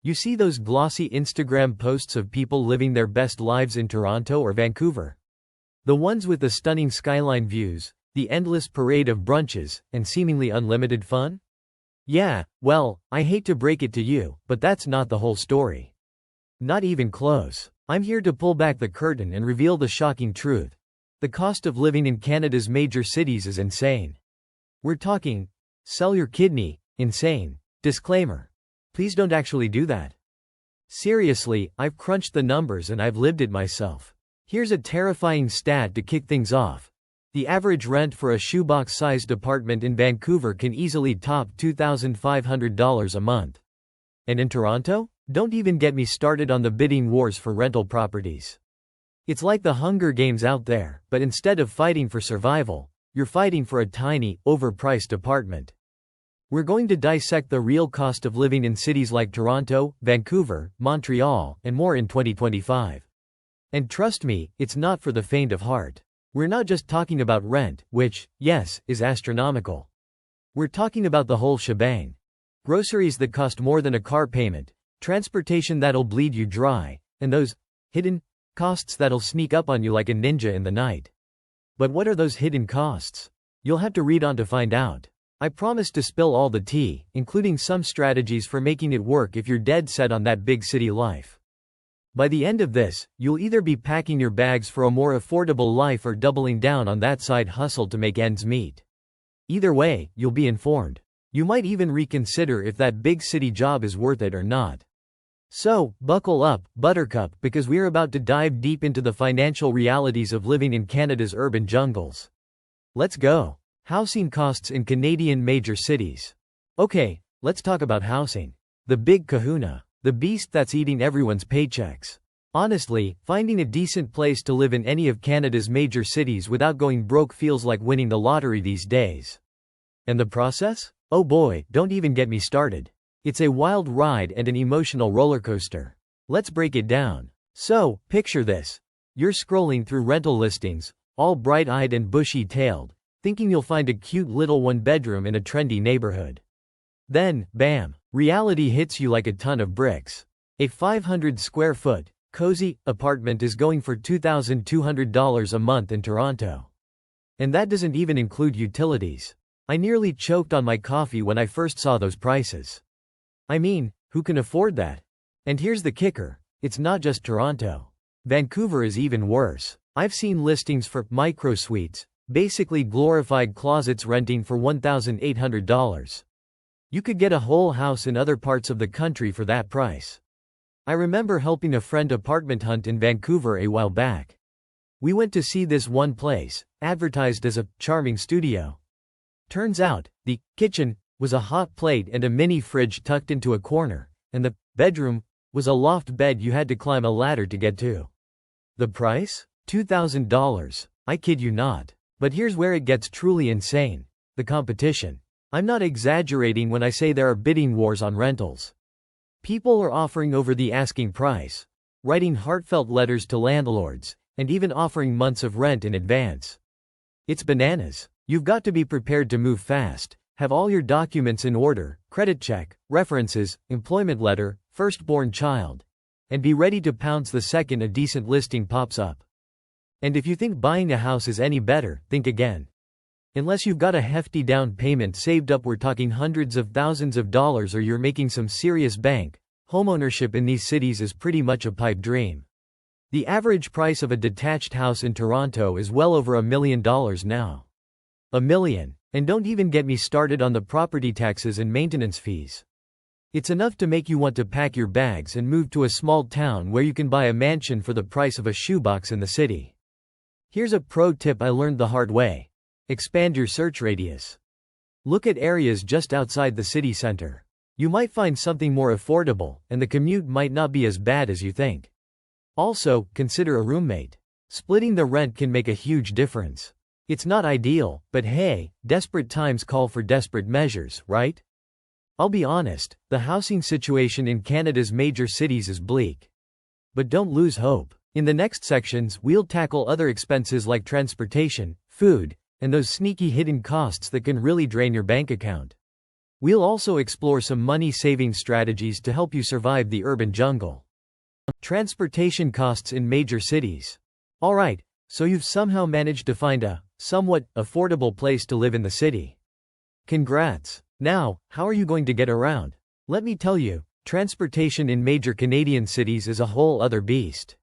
You see those glossy Instagram posts of people living their best lives in Toronto or Vancouver? The ones with the stunning skyline views, the endless parade of brunches, and seemingly unlimited fun? Yeah, well, I hate to break it to you, but that's not the whole story. Not even close. I'm here to pull back the curtain and reveal the shocking truth. The cost of living in Canada's major cities is insane. We're talking, sell your kidney, insane. Disclaimer. Please don't actually do that. Seriously, I've crunched the numbers and I've lived it myself. Here's a terrifying stat to kick things off. The average rent for a shoebox-sized apartment in Vancouver can easily top $2,500 a month. And in Toronto? Don't even get me started on the bidding wars for rental properties. It's like the Hunger Games out there, but instead of fighting for survival, you're fighting for a tiny, overpriced apartment. We're going to dissect the real cost of living in cities like Toronto, Vancouver, Montreal, and more in 2025. And trust me, it's not for the faint of heart. We're not just talking about rent, which, yes, is astronomical. We're talking about the whole shebang. Groceries that cost more than a car payment, transportation that'll bleed you dry, and those hidden costs that'll sneak up on you like a ninja in the night. But what are those hidden costs? You'll have to read on to find out. I promise to spill all the tea, including some strategies for making it work if you're dead set on that big city life. By the end of this, you'll either be packing your bags for a more affordable life or doubling down on that side hustle to make ends meet. Either way, you'll be informed. You might even reconsider if that big city job is worth it or not. So, buckle up, Buttercup, because we're about to dive deep into the financial realities of living in Canada's urban jungles. Let's go. Housing costs in Canadian major cities. Okay, let's talk about housing. The big kahuna. The beast that's eating everyone's paychecks. Honestly, finding a decent place to live in any of Canada's major cities without going broke feels like winning the lottery these days. And the process? Oh boy, don't even get me started. It's a wild ride and an emotional roller coaster. Let's break it down. So, picture this. You're scrolling through rental listings, all bright-eyed and bushy-tailed, thinking you'll find a cute little one-bedroom in a trendy neighborhood. Then, bam, reality hits you like a ton of bricks. A 500-square-foot, cozy apartment is going for $2,200 a month in Toronto. And that doesn't even include utilities. I nearly choked on my coffee when I first saw those prices. I mean, who can afford that? And here's the kicker, it's not just Toronto. Vancouver is even worse. I've seen listings for micro-suites, basically glorified closets renting for $1,800. You could get a whole house in other parts of the country for that price. I remember helping a friend apartment hunt in Vancouver a while back. We went to see this one place, advertised as a charming studio. Turns out, the kitchen was a hot plate and a mini fridge tucked into a corner, and the bedroom was a loft bed you had to climb a ladder to get to. The price? $2,000. I kid you not. But here's where it gets truly insane. The competition. I'm not exaggerating when I say there are bidding wars on rentals. People are offering over the asking price, writing heartfelt letters to landlords, and even offering months of rent in advance. It's bananas. You've got to be prepared to move fast, have all your documents in order, credit check, references, employment letter, firstborn child, and be ready to pounce the second a decent listing pops up. And if you think buying a house is any better, think again. Unless you've got a hefty down payment saved up, we're talking hundreds of thousands of dollars, or you're making some serious bank, homeownership in these cities is pretty much a pipe dream. The average price of a detached house in Toronto is well over $1 million now. $1 million. And don't even get me started on the property taxes and maintenance fees. It's enough to make you want to pack your bags and move to a small town where you can buy a mansion for the price of a shoebox in the city. Here's a pro tip I learned the hard way. Expand your search radius. Look at areas just outside the city center. You might find something more affordable, and the commute might not be as bad as you think. Also, consider a roommate. Splitting the rent can make a huge difference. It's not ideal, but hey, desperate times call for desperate measures, right? I'll be honest, the housing situation in Canada's major cities is bleak. But don't lose hope. In the next sections, we'll tackle other expenses like transportation, food, and those sneaky hidden costs that can really drain your bank account. We'll also explore some money-saving strategies to help you survive the urban jungle. Transportation costs in major cities. Alright, so you've somehow managed to find a somewhat affordable place to live in the city. Congrats! Now, how are you going to get around? Let me tell you, transportation in major Canadian cities is a whole other beast.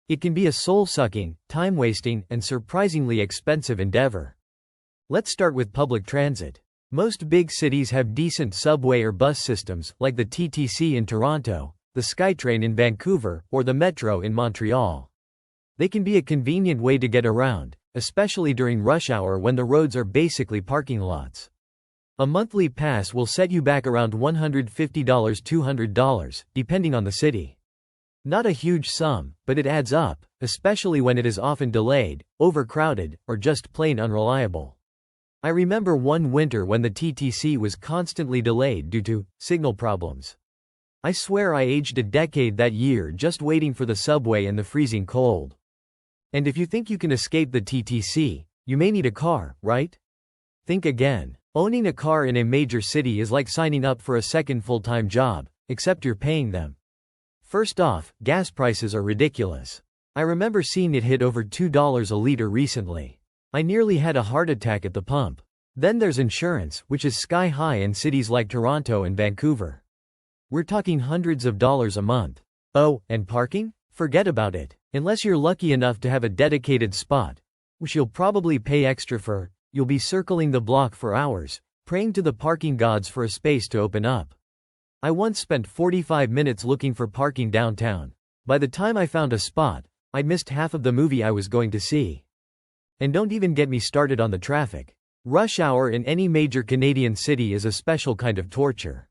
It can be a soul-sucking, time-wasting, and surprisingly expensive endeavor. Let's start with public transit. Most big cities have decent subway or bus systems, like the TTC in Toronto, the SkyTrain in Vancouver, or the Metro in Montreal. They can be a convenient way to get around, especially during rush hour when the roads are basically parking lots. A monthly pass will set you back around $150–200, depending on the city. Not a huge sum, but it adds up, especially when it is often delayed, overcrowded, or just plain unreliable. I remember one winter when the TTC was constantly delayed due to signal problems. I swear I aged a decade that year just waiting for the subway in the freezing cold. And if you think you can escape the TTC, you may need a car, right? Think again. Owning a car in a major city is like signing up for a second full-time job, except you're paying them. First off, gas prices are ridiculous. I remember seeing it hit over $2 a liter recently. I nearly had a heart attack at the pump. Then there's insurance, which is sky high in cities like Toronto and Vancouver. We're talking hundreds of dollars a month. Oh, and parking? Forget about it. Unless you're lucky enough to have a dedicated spot, which you'll probably pay extra for, you'll be circling the block for hours, praying to the parking gods for a space to open up. I once spent 45 minutes looking for parking downtown. By the time I found a spot, I'd missed half of the movie I was going to see. And don't even get me started on the traffic. Rush hour in any major Canadian city is a special kind of torture.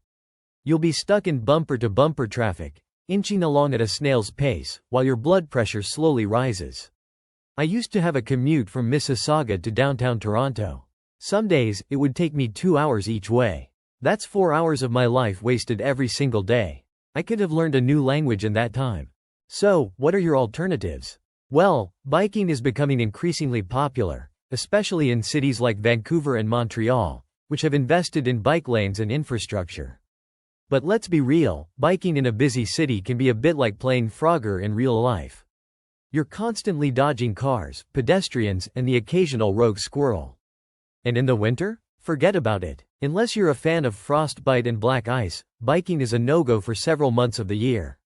You'll be stuck in bumper-to-bumper traffic, inching along at a snail's pace, while your blood pressure slowly rises. I used to have a commute from Mississauga to downtown Toronto. Some days, it would take me 2 hours each way. That's 4 hours of my life wasted every single day. I could have learned a new language in that time. So, what are your alternatives? Well, biking is becoming increasingly popular, especially in cities like Vancouver and Montreal, which have invested in bike lanes and infrastructure. But let's be real, biking in a busy city can be a bit like playing Frogger in real life. You're constantly dodging cars, pedestrians, and the occasional rogue squirrel. And in the winter? Forget about it. Unless you're a fan of frostbite and black ice, biking is a no-go for several months of the year.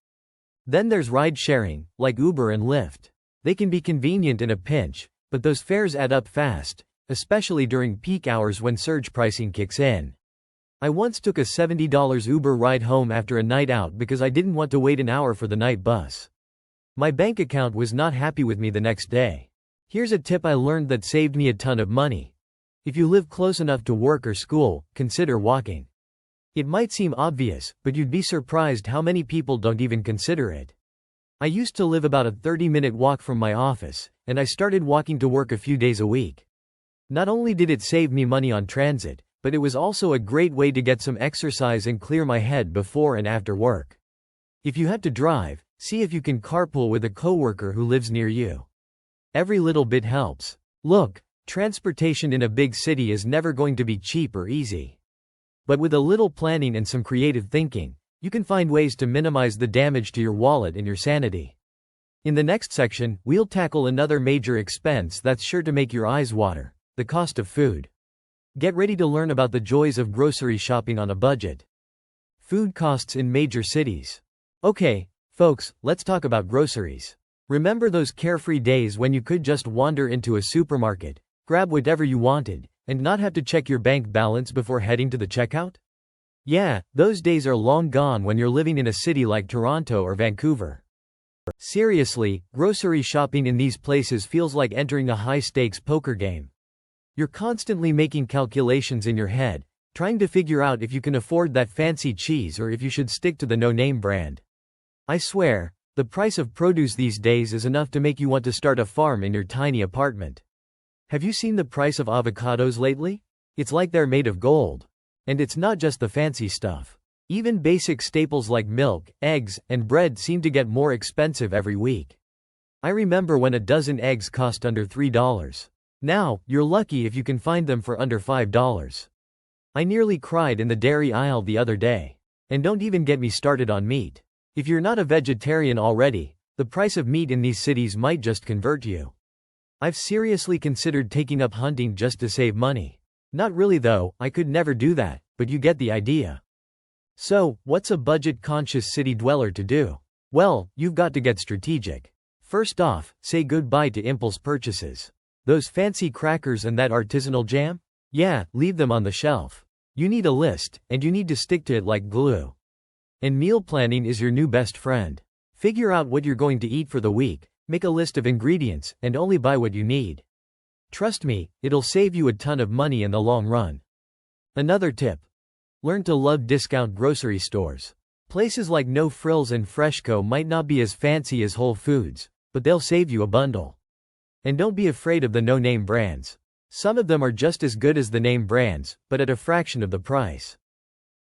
Then there's ride-sharing, like Uber and Lyft. They can be convenient in a pinch, but those fares add up fast, especially during peak hours when surge pricing kicks in. I once took a $70 Uber ride home after a night out because I didn't want to wait an hour for the night bus. My bank account was not happy with me the next day. Here's a tip I learned that saved me a ton of money. If you live close enough to work or school, consider walking. It might seem obvious, but you'd be surprised how many people don't even consider it. I used to live about a 30-minute walk from my office, and I started walking to work a few days a week. Not only did it save me money on transit, but it was also a great way to get some exercise and clear my head before and after work. If you have to drive, see if you can carpool with a coworker who lives near you. Every little bit helps. Look, transportation in a big city is never going to be cheap or easy. But with a little planning and some creative thinking, you can find ways to minimize the damage to your wallet and your sanity. In the next section, we'll tackle another major expense that's sure to make your eyes water: the cost of food. Get ready to learn about the joys of grocery shopping on a budget. Food costs in major cities. Okay, folks, let's talk about groceries. Remember those carefree days when you could just wander into a supermarket, grab whatever you wanted, and not have to check your bank balance before heading to the checkout? Yeah, those days are long gone when you're living in a city like Toronto or Vancouver. Seriously, grocery shopping in these places feels like entering a high-stakes poker game. You're constantly making calculations in your head, trying to figure out if you can afford that fancy cheese or if you should stick to the no-name brand. I swear, the price of produce these days is enough to make you want to start a farm in your tiny apartment. Have you seen the price of avocados lately? It's like they're made of gold. And it's not just the fancy stuff. Even basic staples like milk, eggs, and bread seem to get more expensive every week. I remember when a dozen eggs cost under $3. Now, you're lucky if you can find them for under $5. I nearly cried in the dairy aisle the other day. And don't even get me started on meat. If you're not a vegetarian already, the price of meat in these cities might just convert you. I've seriously considered taking up hunting just to save money. Not really though, I could never do that, but you get the idea. So, what's a budget-conscious city dweller to do? Well, you've got to get strategic. First off, say goodbye to impulse purchases. Those fancy crackers and that artisanal jam? Yeah, leave them on the shelf. You need a list, and you need to stick to it like glue. And meal planning is your new best friend. Figure out what you're going to eat for the week, make a list of ingredients, and only buy what you need. Trust me, it'll save you a ton of money in the long run. Another tip. Learn to love discount grocery stores. Places like No Frills and Freshco might not be as fancy as Whole Foods, but they'll save you a bundle. And don't be afraid of the no-name brands. Some of them are just as good as the name brands, but at a fraction of the price.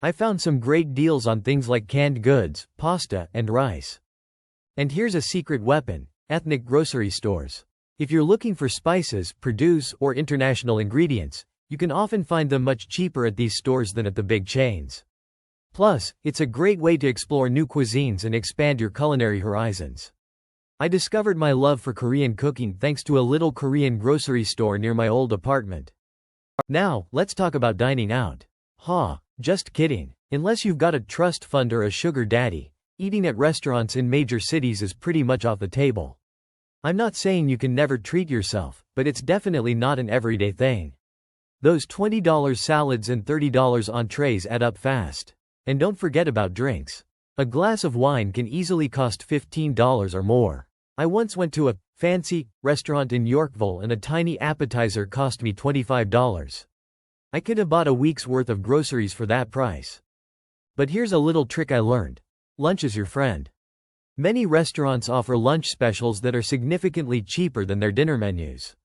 I found some great deals on things like canned goods, pasta, and rice. And here's a secret weapon: ethnic grocery stores. If you're looking for spices, produce, or international ingredients, you can often find them much cheaper at these stores than at the big chains. Plus, it's a great way to explore new cuisines and expand your culinary horizons. I discovered my love for Korean cooking thanks to a little Korean grocery store near my old apartment. Now, let's talk about dining out. Just kidding. Unless you've got a trust fund or a sugar daddy, eating at restaurants in major cities is pretty much off the table. I'm not saying you can never treat yourself, but it's definitely not an everyday thing. Those $20 salads and $30 entrees add up fast. And don't forget about drinks. A glass of wine can easily cost $15 or more. I once went to a fancy restaurant in Yorkville and a tiny appetizer cost me $25. I could have bought a week's worth of groceries for that price. But here's a little trick I learned. Lunch is your friend. Many restaurants offer lunch specials that are significantly cheaper than their dinner menus.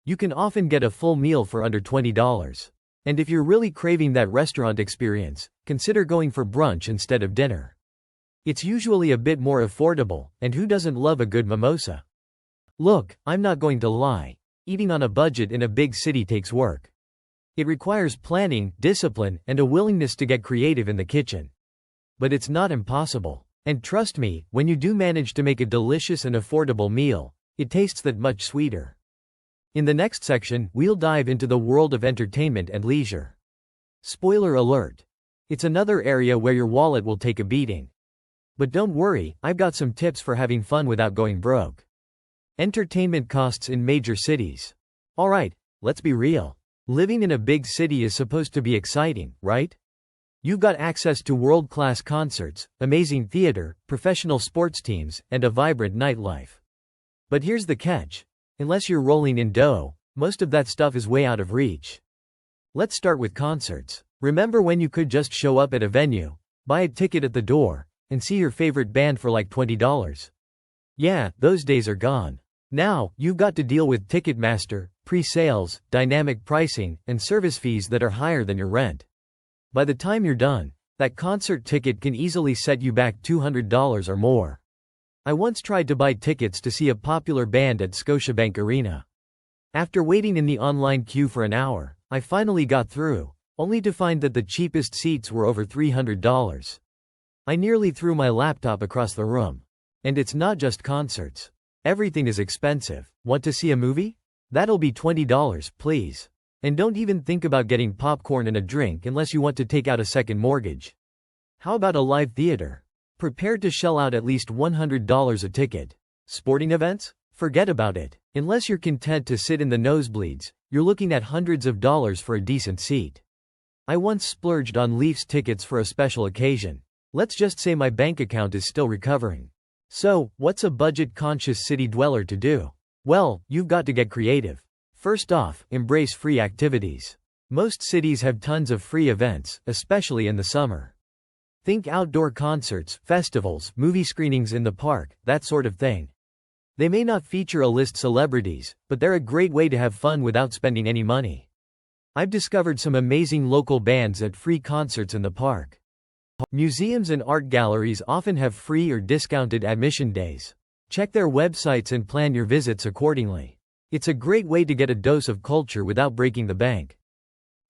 You can often get a full meal for under $20. And if you're really craving that restaurant experience, consider going for brunch instead of dinner. It's usually a bit more affordable, and who doesn't love a good mimosa? Look, I'm not going to lie. Eating on a budget in a big city takes work. It requires planning, discipline, and a willingness to get creative in the kitchen. But it's not impossible. And trust me, when you do manage to make a delicious and affordable meal, it tastes that much sweeter. In the next section, we'll dive into the world of entertainment and leisure. Spoiler alert. It's another area where your wallet will take a beating. But don't worry, I've got some tips for having fun without going broke. Entertainment costs in major cities. Alright, let's be real. Living in a big city is supposed to be exciting, right? You've got access to world-class concerts, amazing theater, professional sports teams, and a vibrant nightlife. But here's the catch. Unless you're rolling in dough, most of that stuff is way out of reach. Let's start with concerts. Remember when you could just show up at a venue, buy a ticket at the door, and see your favorite band for like $20? Yeah, those days are gone. Now, you've got to deal with Ticketmaster, pre-sales, dynamic pricing, and service fees that are higher than your rent. By the time you're done, that concert ticket can easily set you back $200 or more. I once tried to buy tickets to see a popular band at Scotiabank Arena. After waiting in the online queue for an hour, I finally got through, only to find that the cheapest seats were over $300. I nearly threw my laptop across the room. And it's not just concerts. Everything is expensive. Want to see a movie? That'll be $20, please. And don't even think about getting popcorn and a drink unless you want to take out a second mortgage. How about a live theater? Prepare to shell out at least $100 a ticket. Sporting events? Forget about it. Unless you're content to sit in the nosebleeds, you're looking at hundreds of dollars for a decent seat. I once splurged on Leafs tickets for a special occasion. Let's just say my bank account is still recovering. So, what's a budget-conscious city dweller to do? Well, you've got to get creative. First off, embrace free activities. Most cities have tons of free events, especially in the summer. Think outdoor concerts, festivals, movie screenings in the park, that sort of thing. They may not feature A-list celebrities, but they're a great way to have fun without spending any money. I've discovered some amazing local bands at free concerts in the park. Museums and art galleries often have free or discounted admission days. Check their websites and plan your visits accordingly. It's a great way to get a dose of culture without breaking the bank.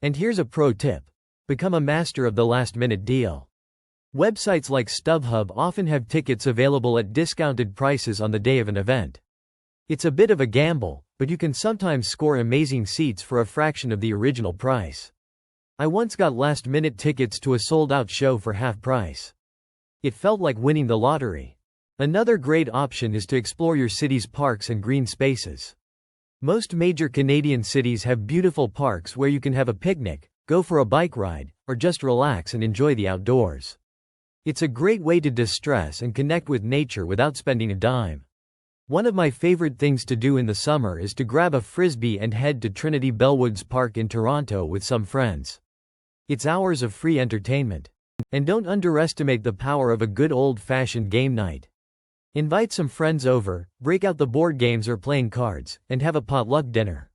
And here's a pro tip. Become a master of the last-minute deal. Websites like StubHub often have tickets available at discounted prices on the day of an event. It's a bit of a gamble, but you can sometimes score amazing seats for a fraction of the original price. I once got last-minute tickets to a sold-out show for half price. It felt like winning the lottery. Another great option is to explore your city's parks and green spaces. Most major Canadian cities have beautiful parks where you can have a picnic, go for a bike ride, or just relax and enjoy the outdoors. It's a great way to distress and connect with nature without spending a dime. One of my favorite things to do in the summer is to grab a frisbee and head to Trinity Bellwoods Park in Toronto with some friends. It's hours of free entertainment. And don't underestimate the power of a good old-fashioned game night. Invite some friends over, break out the board games or playing cards, and have a potluck dinner.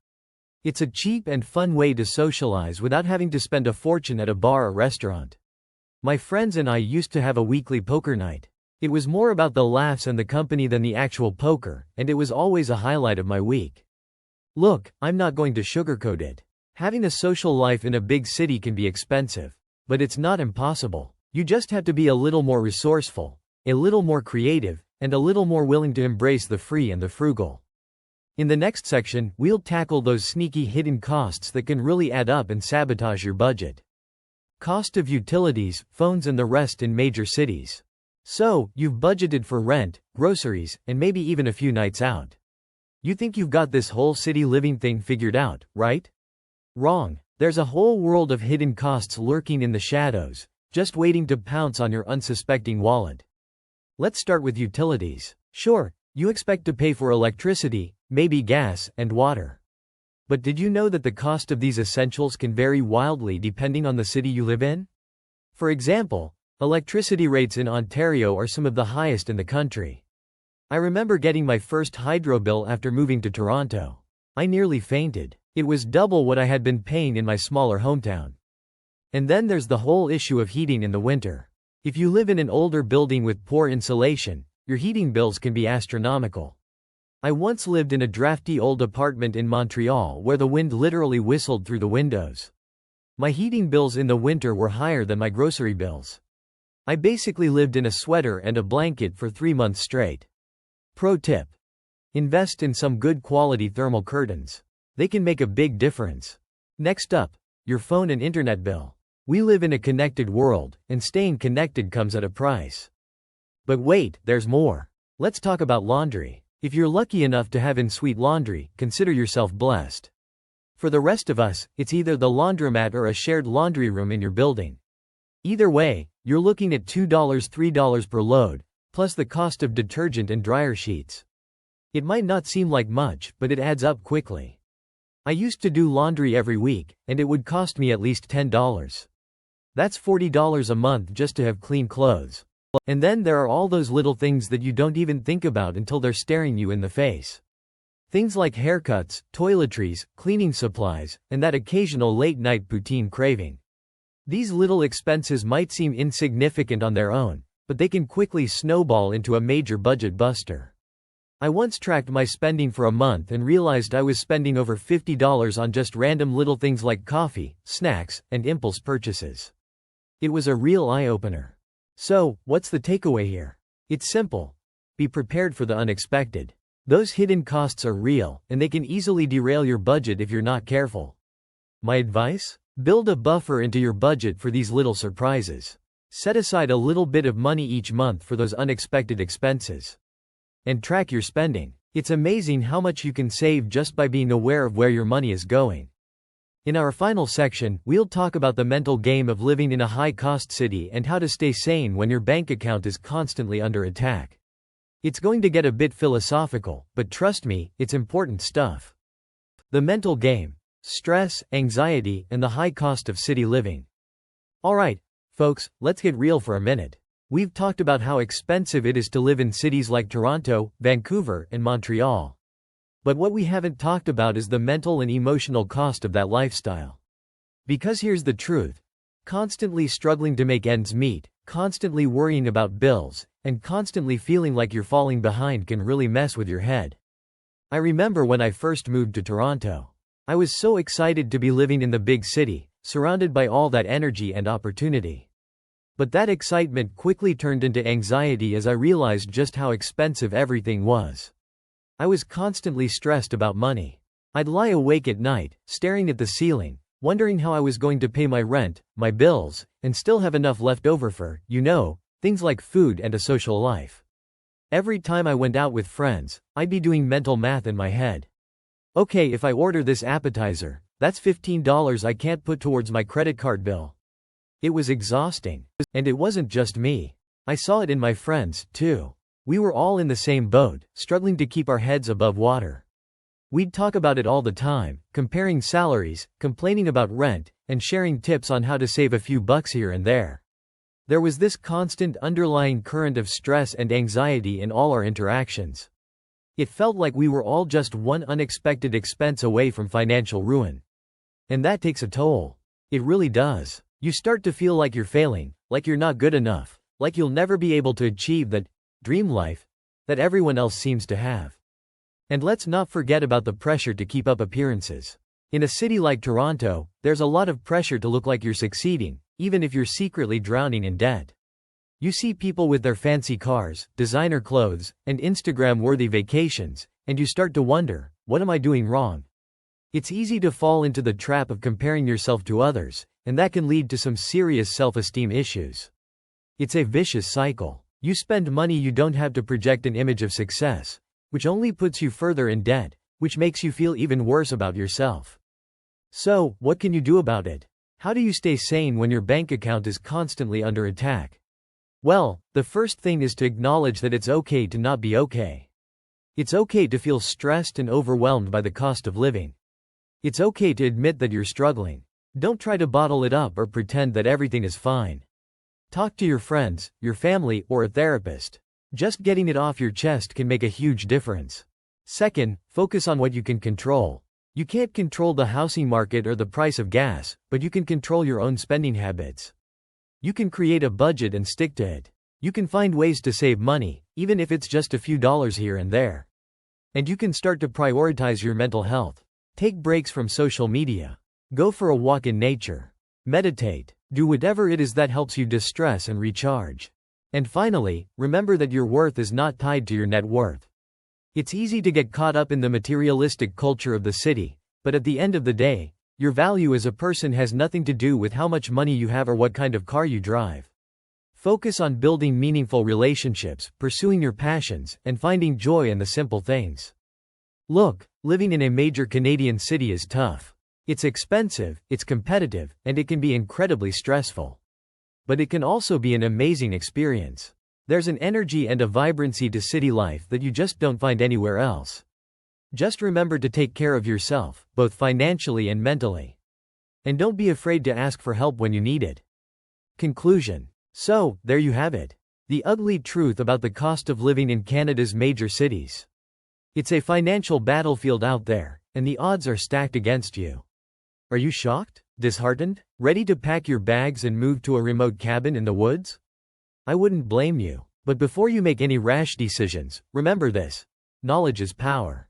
It's a cheap and fun way to socialize without having to spend a fortune at a bar or restaurant. My friends and I used to have a weekly poker night. It was more about the laughs and the company than the actual poker, and it was always a highlight of my week. Look, I'm not going to sugarcoat it. Having a social life in a big city can be expensive. But it's not impossible. You just have to be a little more resourceful, a little more creative, and a little more willing to embrace the free and the frugal. In the next section, we'll tackle those sneaky hidden costs that can really add up and sabotage your budget. Cost of utilities, phones and the rest in major cities. So, you've budgeted for rent, groceries, and maybe even a few nights out. You think you've got this whole city living thing figured out, right? Wrong. There's a whole world of hidden costs lurking in the shadows, just waiting to pounce on your unsuspecting wallet. Let's start with utilities. Sure, you expect to pay for electricity, maybe gas, and water. But did you know that the cost of these essentials can vary wildly depending on the city you live in? For example, electricity rates in Ontario are some of the highest in the country. I remember getting my first hydro bill after moving to Toronto. I nearly fainted. It was double what I had been paying in my smaller hometown. And then there's the whole issue of heating in the winter. If you live in an older building with poor insulation, your heating bills can be astronomical. I once lived in a drafty old apartment in Montreal where the wind literally whistled through the windows. My heating bills in the winter were higher than my grocery bills. I basically lived in a sweater and a blanket for 3 months straight. Pro tip: invest in some good quality thermal curtains. They can make a big difference. Next up, your phone and internet bill. We live in a connected world, and staying connected comes at a price. But wait, there's more. Let's talk about laundry. If you're lucky enough to have in-suite laundry, consider yourself blessed. For the rest of us, it's either the laundromat or a shared laundry room in your building. Either way, you're looking at $2–3 per load, plus the cost of detergent and dryer sheets. It might not seem like much, but it adds up quickly. I used to do laundry every week, and it would cost me at least $10. That's $40 a month just to have clean clothes. And then there are all those little things that you don't even think about until they're staring you in the face. Things like haircuts, toiletries, cleaning supplies, and that occasional late-night poutine craving. These little expenses might seem insignificant on their own, but they can quickly snowball into a major budget buster. I once tracked my spending for a month and realized I was spending over $50 on just random little things like coffee, snacks, and impulse purchases. It was a real eye-opener. So, what's the takeaway here? It's simple. Be prepared for the unexpected. Those hidden costs are real, and they can easily derail your budget if you're not careful. My advice? Build a buffer into your budget for these little surprises. Set aside a little bit of money each month for those unexpected expenses. And track your spending. It's amazing how much you can save just by being aware of where your money is going. In our final section, we'll talk about the mental game of living in a high-cost city and how to stay sane when your bank account is constantly under attack. It's going to get a bit philosophical, but trust me, it's important stuff. The mental game. Stress, anxiety, and the high cost of city living. Alright, folks, let's get real for a minute. We've talked about how expensive it is to live in cities like Toronto, Vancouver, and Montreal. But what we haven't talked about is the mental and emotional cost of that lifestyle. Because here's the truth. Constantly struggling to make ends meet, constantly worrying about bills, and constantly feeling like you're falling behind can really mess with your head. I remember when I first moved to Toronto. I was so excited to be living in the big city, surrounded by all that energy and opportunity. But that excitement quickly turned into anxiety as I realized just how expensive everything was. I was constantly stressed about money. I'd lie awake at night, staring at the ceiling, wondering how I was going to pay my rent, my bills, and still have enough left over for, things like food and a social life. Every time I went out with friends, I'd be doing mental math in my head. Okay, if I order this appetizer, that's $15 I can't put towards my credit card bill. It was exhausting. And it wasn't just me. I saw it in my friends, too. We were all in the same boat, struggling to keep our heads above water. We'd talk about it all the time, comparing salaries, complaining about rent, and sharing tips on how to save a few bucks here and there. There was this constant underlying current of stress and anxiety in all our interactions. It felt like we were all just one unexpected expense away from financial ruin. And that takes a toll. It really does. You start to feel like you're failing, like you're not good enough, like you'll never be able to achieve that dream life that everyone else seems to have. And let's not forget about the pressure to keep up appearances. In a city like Toronto, there's a lot of pressure to look like you're succeeding, even if you're secretly drowning in debt. You see people with their fancy cars, designer clothes, and Instagram-worthy vacations, and you start to wonder, what am I doing wrong? It's easy to fall into the trap of comparing yourself to others, and that can lead to some serious self-esteem issues. It's a vicious cycle. You spend money you don't have to project an image of success, which only puts you further in debt, which makes you feel even worse about yourself. So, what can you do about it? How do you stay sane when your bank account is constantly under attack? Well, the first thing is to acknowledge that it's okay to not be okay. It's okay to feel stressed and overwhelmed by the cost of living. It's okay to admit that you're struggling. Don't try to bottle it up or pretend that everything is fine. Talk to your friends, your family, or a therapist. Just getting it off your chest can make a huge difference. Second, focus on what you can control. You can't control the housing market or the price of gas, but you can control your own spending habits. You can create a budget and stick to it. You can find ways to save money, even if it's just a few dollars here and there. And you can start to prioritize your mental health. Take breaks from social media. Go for a walk in nature. Meditate. Do whatever it is that helps you distress and recharge. And finally, remember that your worth is not tied to your net worth. It's easy to get caught up in the materialistic culture of the city, but at the end of the day, your value as a person has nothing to do with how much money you have or what kind of car you drive. Focus on building meaningful relationships, pursuing your passions, and finding joy in the simple things. Look, living in a major Canadian city is tough. It's expensive, it's competitive, and it can be incredibly stressful. But it can also be an amazing experience. There's an energy and a vibrancy to city life that you just don't find anywhere else. Just remember to take care of yourself, both financially and mentally. And don't be afraid to ask for help when you need it. Conclusion. So, there you have it. The ugly truth about the cost of living in Canada's major cities. It's a financial battlefield out there, and the odds are stacked against you. Are you shocked? Disheartened? Ready to pack your bags and move to a remote cabin in the woods? I wouldn't blame you. But before you make any rash decisions, remember this. Knowledge is power.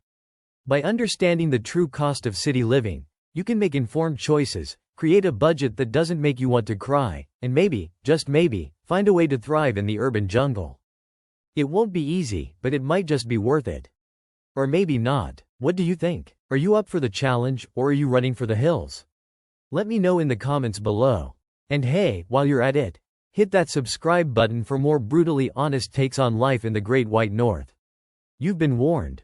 By understanding the true cost of city living, you can make informed choices, create a budget that doesn't make you want to cry, and maybe, just maybe, find a way to thrive in the urban jungle. It won't be easy, but it might just be worth it. Or maybe not. What do you think? Are you up for the challenge, or are you running for the hills? Let me know in the comments below. And hey, while you're at it, hit that subscribe button for more brutally honest takes on life in the Great White North. You've been warned.